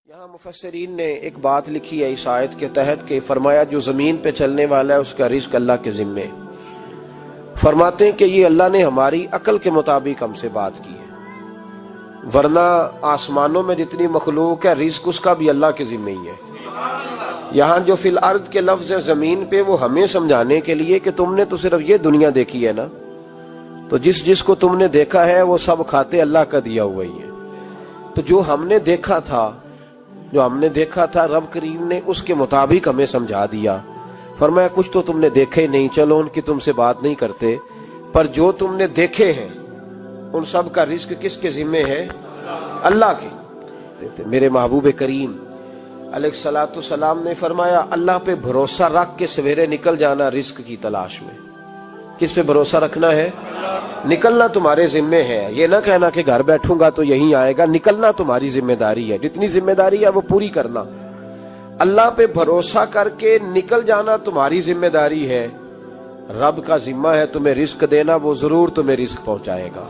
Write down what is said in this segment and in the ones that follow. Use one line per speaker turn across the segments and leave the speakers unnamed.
یہاں مفسرین نے ایک بات لکھی ہے اس آیت کے تحت کہ فرمایا جو زمین پہ چلنے والا ہے اس کا رزق اللہ کے ذمے. فرماتے ہیں کہ یہ اللہ نے ہماری عقل کے مطابق ہم سے بات کی ہے، ورنہ آسمانوں میں جتنی مخلوق ہے رزق اس کا بھی اللہ کے ذمے ہی ہے. یہاں جو فی الارض کے لفظ ہے زمین پہ، وہ ہمیں سمجھانے کے لیے کہ تم نے تو صرف یہ دنیا دیکھی ہے نا، تو جس کو تم نے دیکھا ہے وہ سب کھاتے اللہ کا دیا ہوا ہی ہے. تو جو ہم نے دیکھا تھا رب کریم نے اس کے مطابق ہمیں سمجھا دیا. فرمایا کچھ تو تم نے دیکھے ہی نہیں، چلو ان کی تم سے بات نہیں کرتے، پر جو تم نے دیکھے ہیں ان سب کا رزق کس کے ذمے ہے؟ اللہ کے. میرے محبوب کریم علیہ الصلوۃ والسلام نے فرمایا اللہ پہ بھروسہ رکھ کے سویرے نکل جانا رزق کی تلاش میں. کس پہ بھروسہ رکھنا ہے؟ نکلنا تمہارے ذمے ہے. یہ نہ کہنا کہ گھر بیٹھوں گا تو یہیں آئے گا، نکلنا تمہاری ذمہ داری ہے. جتنی ذمہ داری ہے وہ پوری کرنا. اللہ پہ بھروسہ کر کے نکل جانا تمہاری ذمہ داری ہے. رب کا ذمہ ہے تمہیں رزق دینا، وہ ضرور تمہیں رزق پہنچائے گا.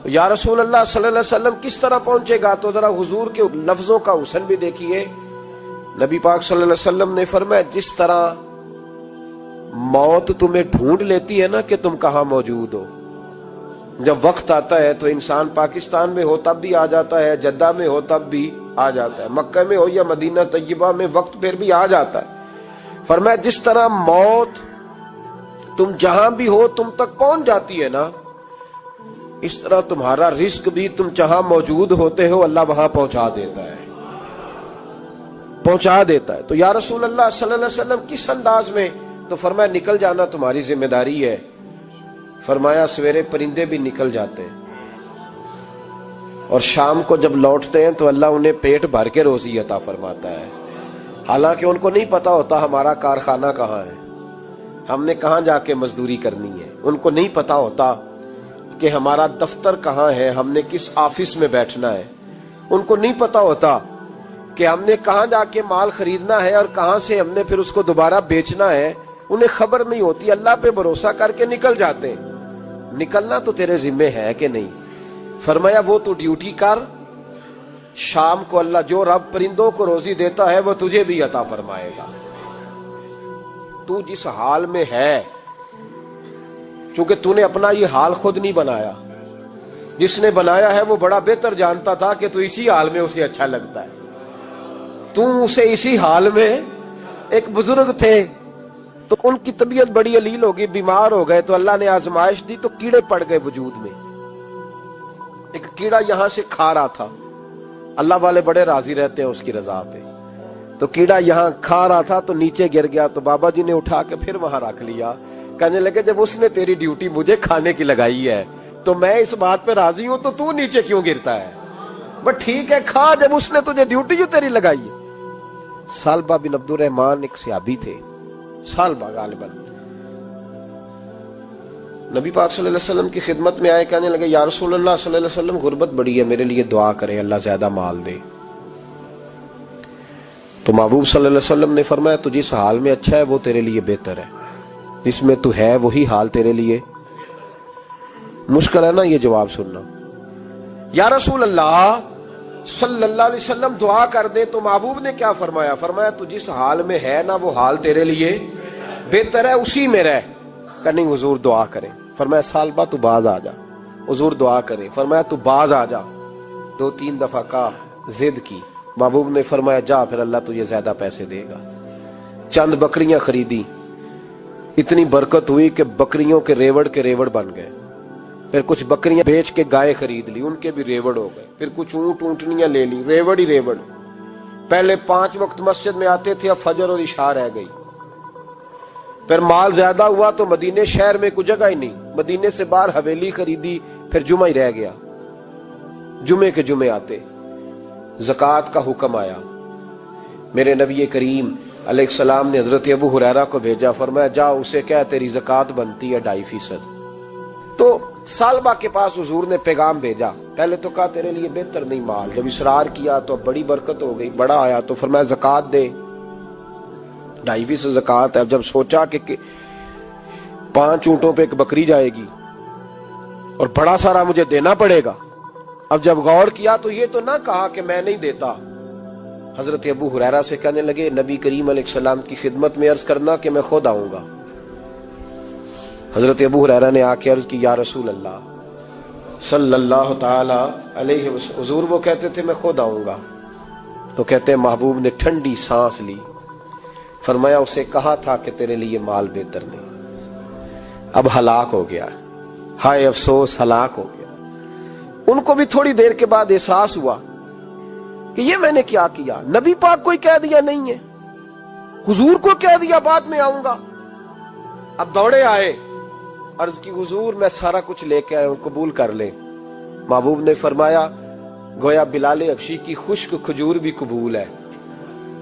یا رسول اللہ صلی اللہ علیہ وسلم کس طرح پہنچے گا؟ تو ذرا حضور کے لفظوں کا حسن بھی دیکھیے. نبی پاک صلی اللہ علیہ وسلم نے فرمایا جس طرح موت تمہیں ڈھونڈ لیتی ہے نا کہ تم کہاں موجود ہو، جب وقت آتا ہے تو انسان پاکستان میں ہو تب بھی آ جاتا ہے، جدہ میں ہو تب بھی آ جاتا ہے، مکہ میں ہو یا مدینہ طیبہ میں وقت پھر بھی آ جاتا ہے. فرمایا جس طرح موت تم جہاں بھی ہو تم تک پہنچ جاتی ہے نا، اس طرح تمہارا رزق بھی تم جہاں موجود ہوتے ہو اللہ وہاں پہنچا دیتا ہے. تو یا رسول اللہ صلی اللہ علیہ وسلم کس انداز میں؟ تو فرمایا نکل جانا تمہاری ذمہ داری ہے. فرمایا سویرے پرندے بھی نکل جاتے ہیں اور شام کو جب لوٹتے ہیں تو اللہ انہیں پیٹ بھر کے روزی عطا فرماتا ہے. حالانکہ ان کو نہیں پتا ہوتا ہمارا کارخانہ کہاں ہے، ہم نے کہاں جا کے مزدوری کرنی ہے. ان کو نہیں پتا ہوتا کہ ہمارا دفتر کہاں ہے، ہم نے کس آفس میں بیٹھنا ہے. ان کو نہیں پتا ہوتا کہ ہم نے کہاں جا کے مال خریدنا ہے اور کہاں سے ہم نے پھر اس کو دوبارہ بیچنا ہے. انہیں خبر نہیں ہوتی. اللہ پہ بھروسہ کر کے نکل جاتے ہیں. نکلنا تو تیرے ذمے ہے کہ نہیں؟ فرمایا وہ تو ڈیوٹی کر، شام کو اللہ جو رب پرندوں کو روزی دیتا ہے وہ تجھے بھی عطا فرمائے گا. تو جس حال میں ہے، کیونکہ تو نے اپنا یہ حال خود نہیں بنایا، جس نے بنایا ہے وہ بڑا بہتر جانتا تھا کہ تو اسی حال میں اسے اچھا لگتا ہے. تو اسے اسی حال میں، ایک بزرگ تھے تو ان کی طبیعت بڑی علیل ہو گئی، بیمار ہو گئے، تو اللہ نے آزمائش دی تو کیڑے پڑ گئے وجود میں. ایک کیڑا یہاں سے کھا رہا تھا، اللہ والے بڑے راضی رہتے ہیں اس کی رضا پہ. تو کیڑا یہاں کھا رہا تھا تو نیچے گر گیا، تو بابا جی نے اٹھا کے پھر وہاں رکھ لیا. کہنے لگے جب اس نے تیری ڈیوٹی مجھے کھانے کی لگائی ہے تو میں اس بات پہ راضی ہوں، تو نیچے کیوں گرتا ہے؟ بس ٹھیک ہے کھا، جب اس نے تجھے ڈیوٹی جو تیری لگائی ہے. سالبہ بن عبد الرحمن ایک صحابی تھے، سالبہ غالباً نبی پاک صلی اللہ علیہ وسلم کی خدمت میں آئے. کہنے لگے یا رسول اللہ صلی اللہ علیہ وسلم غربت بڑی ہے، میرے لیے دعا کریں اللہ زیادہ مال دے. تو محبوب صلی اللہ علیہ وسلم نے فرمایا تو جس حال میں اچھا ہے وہ تیرے لیے بہتر ہے، جس میں تو ہے وہی حال تیرے لیے. مشکل ہے نا یہ جواب سننا. یا رسول اللہ صلی اللہ علیہ وسلم دعا کر دے. تو محبوب نے کیا فرمایا؟ فرمایا تو جس حال میں ہے نا وہ حال تیرے لیے بہتر ہے، اسی میں رہ. کہ نہیں حضور دعا کریں. فرمایا سالبہ تو باز آ جا. حضور دعا کریں. فرمایا تو باز آ جا. 2-3 دفعہ کا ضد کی. محبوب نے فرمایا جا، پھر اللہ تجھے زیادہ پیسے دے گا. چند بکریاں خریدی، اتنی برکت ہوئی کہ بکریوں کے ریوڑ بن گئے. پھر کچھ بکریاں بیچ کے گائے خرید لی، ان کے بھی ریوڑ ہو گئے. پھر کچھ اونٹنیاں لے لی، ریوڑ ہی ریوڑ. پہلے 5 وقت مسجد میں آتے تھے، اب فجر اور عشاء رہ گئی. پھر مال زیادہ ہوا تو مدینے شہر میں کوئی جگہ ہی نہیں، مدینے سے باہر حویلی خریدی، پھر جمعہ ہی رہ گیا. جمعے کے جمعے آتے. زکوٰۃ کا حکم آیا. میرے نبی کریم علیہ السلام نے حضرت ابو ہریرہ کو بھیجا. فرمایا جا اسے کہہ تیری زکوٰۃ بنتی ہے 2.5%. تو سالبہ کے پاس حضور نے پیغام بھیجا. پہلے تو کہا تیرے لیے بہتر نہیں مال. جب اصرار کیا تو بڑی برکت ہو گئی، بڑا آیا تو فرمایا زکوٰۃ دے. 2.5% زکوٰۃ ہے. جب سوچا کہ 5 اونٹوں پہ ایک بکری جائے گی اور بڑا سارا مجھے دینا پڑے گا، اب جب غور کیا تو یہ تو نہ کہا کہ میں نہیں دیتا، حضرت ابو ہریرہ سے کہنے لگے نبی کریم علیہ السلام کی خدمت میں عرض کرنا کہ میں خود آؤں گا۔ حضرت ابو ہریرہ نے آ کے عرض کی یا رسول اللہ صلی اللہ تعالی علیہ وسلم، حضور وہ کہتے تھے میں خود آؤں گا۔ تو کہتے ہیں محبوب نے ٹھنڈی سانس لی، فرمایا اسے کہا تھا کہ تیرے لیے مال بہتر نہیں، اب ہلاک ہو گیا، ہائے افسوس ہلاک ہو گیا۔ ان کو بھی تھوڑی دیر کے بعد احساس ہوا کہ یہ میں نے کیا کیا، نبی پاک کو ہی کہہ دیا نہیں ہے، حضور کو کہہ دیا بعد میں آؤں گا۔ اب دوڑے آئے، عرض کی حضور میں سارا کچھ لے کے آیا ہوں، قبول کر لیں۔ محبوب نے فرمایا گویا بلال حبشی کی خشک کھجور بھی قبول ہے،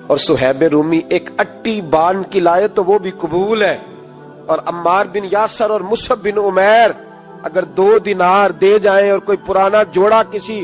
اور صہیب رومی ایک اٹی بان کی لائے تو وہ بھی قبول ہے، اور عمار بن یاسر اور مصعب بن عمیر اگر 2 دینار دے جائیں اور کوئی پرانا جوڑا کسی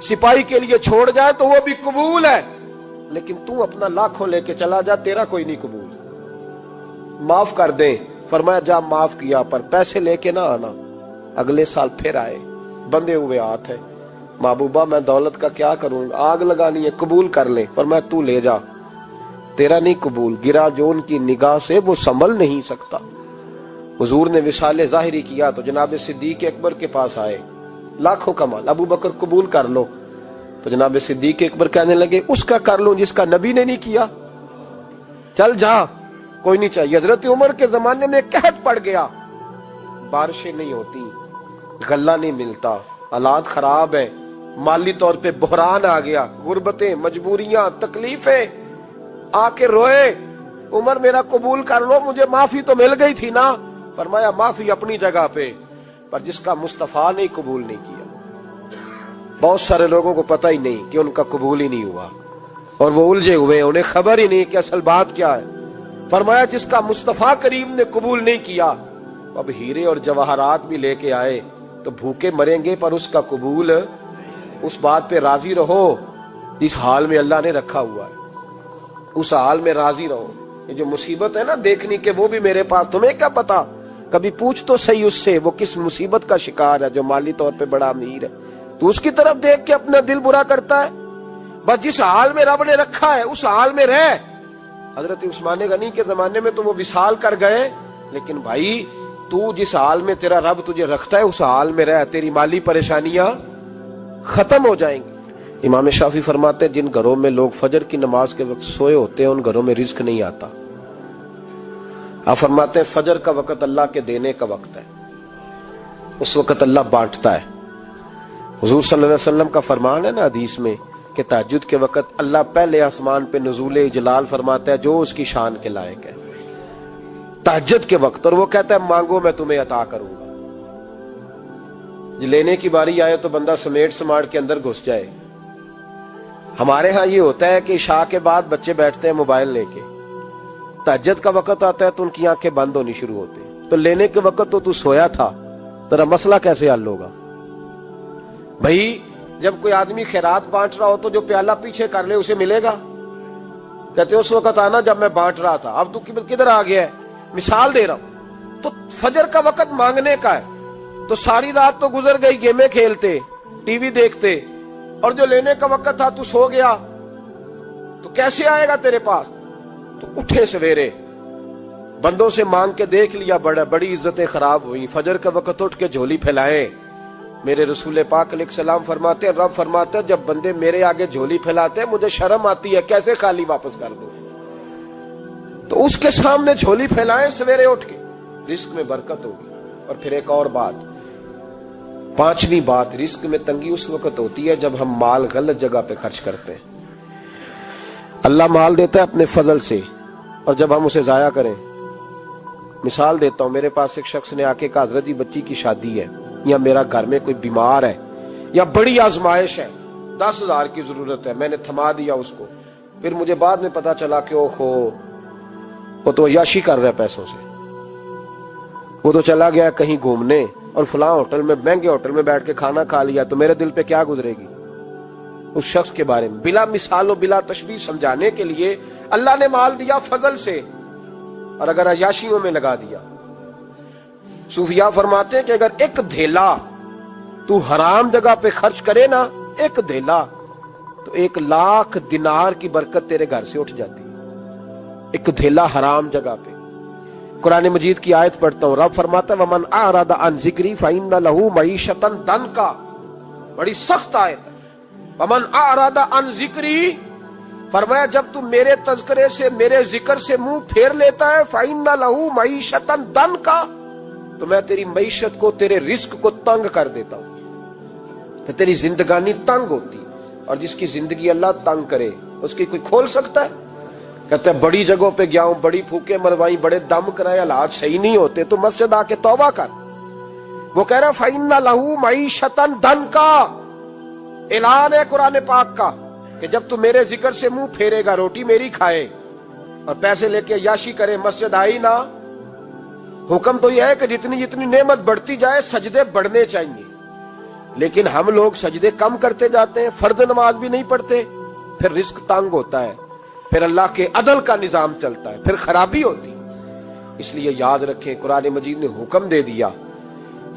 سپاہی کے لیے چھوڑ جائے تو وہ بھی قبول ہے، لیکن تو اپنا لاکھوں لے کے چلا جا، تیرا کوئی نہیں قبول، معاف کر دیں۔ فرمایا جا معاف کیا، پر پیسے لے کے نہ آنا۔ اگلے سال پھر آئے، بندے ہوئے ہاتھ ہے، محبوبہ میں دولت کا کیا کروں گا، آگ لگانی ہے، قبول کر لیں۔ فرمایا تو لے جا، تیرا نہیں قبول، گرا جو ان کی نگاہ سے وہ سنبھل نہیں سکتا۔ حضور نے وصال ظاہری کیا تو جناب صدیق اکبر کے پاس آئے، لاکھوں کا مال، ابو بکر قبول کر لو۔ تو جناب صدیق اکبر کہنے لگے اس کا کر لوں جس کا نبی نے نہیں کیا، چل جا، کوئی نہیں چاہیے۔ حضرت عمر کے زمانے میں قحط پڑ گیا، بارشیں نہیں ہوتی، غلہ نہیں ملتا، حالات خراب ہے، مالی طور پہ بحران آ گیا، غربتیں، مجبوریاں، تکلیفیں، آ کے روئے، عمر میرا قبول کر لو، مجھے معافی تو مل گئی تھی نا۔ فرمایا معافی اپنی جگہ پہ، پر جس کا مصطفیٰ نے قبول نہیں کیا۔ بہت سارے لوگوں کو پتہ ہی نہیں کہ ان کا قبول ہی نہیں ہوا، اور وہ الجھے ہوئے، انہیں خبر ہی نہیں کہ اصل بات کیا ہے۔ فرمایا جس کا مصطفیٰ کریم نے قبول نہیں کیا، اب ہیرے اور جواہرات بھی لے کے آئے تو بھوکے مریں گے، پر اس کا قبول، اس بات پہ راضی رہو جس حال میں اللہ نے رکھا ہوا ہے، اس حال میں راضی رہو۔ یہ جو مصیبت ہے نا دیکھنی کہ وہ بھی میرے پاس، تمہیں کیا پتا، کبھی پوچھ تو صحیح اس سے وہ کس مصیبت کا شکار ہے، جو مالی طور پہ بڑا امیر ہے، تو اس کی طرف دیکھ کے اپنا دل برا کرتا ہے۔ بس جس حال میں رب نے رکھا ہے اس حال میں رہ۔ حضرت عثمان غنی کے زمانے میں تو وہ وصال کر گئے، لیکن بھائی تو جس حال میں تیرا رب تجھے رکھتا ہے اس حال میں رہ، تیری مالی پریشانیاں ختم ہو جائیں گی۔ امام شافعی فرماتے ہیں جن گھروں میں لوگ فجر کی نماز کے وقت سوئے ہوتے ہیں ان گھروں میں رزق نہیں آتا۔ آپ فرماتے ہیں فجر کا وقت اللہ کے دینے کا وقت ہے، اس وقت اللہ بانٹتا ہے۔ حضور صلی اللہ علیہ وسلم کا فرمان ہے نا حدیث میں کہ تہجد کے وقت اللہ پہلے آسمان پہ نزول جلال فرماتا ہے جو اس کی شان کے لائق ہے تہجد کے وقت، اور وہ کہتا ہے مانگو میں تمہیں عطا کروں گا۔ لینے کی باری آئے تو بندہ سمیٹ سماٹ کے اندر گھس جائے۔ ہمارے ہاں یہ ہوتا ہے کہ عشاء کے بعد بچے بیٹھتے ہیں موبائل لے کے، تہجد کا وقت آتا ہے تو ان کی آنکھیں بند ہونی شروع ہوتی ہیں، تو لینے کے وقت تو سویا تھا، تیرا مسئلہ کیسے حل ہوگا؟ بھائی جب کوئی آدمی خیرات بانٹ رہا ہو تو جو پیالہ پیچھے کر لے اسے ملے گا؟ کہتے اس وقت آنا جب میں بانٹ رہا تھا، اب تو کدھر آ گیا ہے؟ مثال دے رہا ہوں۔ تو فجر کا وقت مانگنے کا ہے، تو ساری رات تو گزر گئی گیمیں کھیلتے، ٹی وی دیکھتے، اور جو لینے کا وقت تھا تو سو گیا، تو کیسے آئے گا تیرے پاس؟ تو اٹھے سویرے، بندوں سے مانگ کے دیکھ لیا، بڑی عزتیں خراب ہوئی، فجر کا وقت اٹھ کے جھولی پھیلائے۔ میرے رسول پاک علیہ السلام فرماتے ہیں، رب فرماتے ہیں جب بندے میرے آگے جھولی پھیلاتے ہیں مجھے شرم آتی ہے، کیسے خالی واپس کر دو؟ تو اس کے سامنے جھولی پھیلائیں سویرے اٹھ کے، رزق میں برکت ہوگی۔ اور پھر ایک اور بات، 5ویں بات، رزق میں تنگی اس وقت ہوتی ہے جب ہم مال غلط جگہ پہ خرچ کرتے ہیں۔ اللہ مال دیتا ہے اپنے فضل سے، اور جب ہم اسے ضائع کریں، مثال دیتا ہوں، میرے پاس ایک شخص نے آ کے کہا حضرت جی بچی کی شادی ہے، یا میرا گھر میں کوئی بیمار ہے، یا بڑی آزمائش ہے، 10,000 کی ضرورت ہے، میں نے تھما دیا اس کو، پھر مجھے بعد میں پتا چلا کہ وہ تو عیاشی کر رہا ہے پیسوں سے، وہ تو چلا گیا کہیں گھومنے اور فلاں ہوٹل میں، مہنگے ہوٹل میں بیٹھ کے کھانا کھا لیا، تو میرے دل پہ کیا گزرے گی اس شخص کے بارے میں؟ بلا مثال و بلا تشبیہ سمجھانے کے لیے اللہ نے مال دیا فضل سے، اور اگر عیاشیوں میں لگا دیا، صوفیاء فرماتے ہیں کہ اگر ایک دھیلا تو حرام جگہ پہ خرچ کرے نا، ایک دھیلا، تو 1,00,000 دینار کی برکت تیرے گھر سے اٹھ جاتی ہے، ایک دھیلا حرام جگہ پہ۔ قرآن مجید کی آیت پڑھتا ہوں، رب فرماتا ہے وَمَنْ أَعْرَضَ عَنْ ذِكْرِي فَإِنَّ لَهُ مَعِيشَةً ضَنْكًا، بڑی سخت آیت ہے۔ وَمَنْ أَعْرَضَ عَنْ ذِكْرِي، فرمایا جب تو میرے تذکرے سے، میرے ذکر سے منہ پھیر لیتا ہے، فَإِنَّ لَهُ مَعِيشَةً ضَنْكًا، تو میں تیری معیشت کو، تیرے رزق کو تنگ کر دیتا ہوں، پھر تیری زندگانی تنگ ہوتی، اور جس کی زندگی اللہ تنگ کرے اس کی کوئی کھول سکتا ہے؟ کہتا ہے بڑی جگہوں پہ گیا ہوں، بڑی پھوکے مروائی، بڑے دم کرائے، حالات صحیح نہیں ہوتے، تو مسجد آ کے توبہ کر۔ وہ کہہ رہا فَإِنَّ لَهُ مَعِيشَةً ضَنْكًا، اعلان ہے قرآن پاک کا کہ جب تو میرے ذکر سے منہ پھیرے گا، روٹی میری کھائے اور پیسے لے کے عیاشی کرے، مسجد آئی نہ۔ حکم تو یہ ہے کہ جتنی جتنی نعمت بڑھتی جائے سجدے بڑھنے چاہیے، لیکن ہم لوگ سجدے کم کرتے جاتے ہیں، فرض نماز بھی نہیں پڑھتے، پھر رزق تنگ ہوتا ہے، پھر اللہ کے عدل کا نظام چلتا ہے، پھر خرابی ہوتی۔ اس لیے یاد رکھیں قرآن مجید نے حکم دے دیا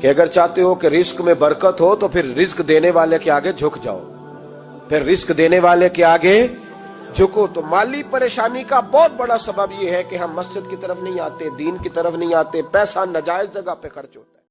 کہ اگر چاہتے ہو کہ رزق میں برکت ہو تو پھر رزق دینے والے کے آگے جھک جاؤ، پھر رزق دینے والے کے آگے جھکو۔ تو مالی پریشانی کا بہت بڑا سبب یہ ہے کہ ہم مسجد کی طرف نہیں آتے، دین کی طرف نہیں آتے، پیسہ ناجائز جگہ پہ خرچ ہوتا ہے۔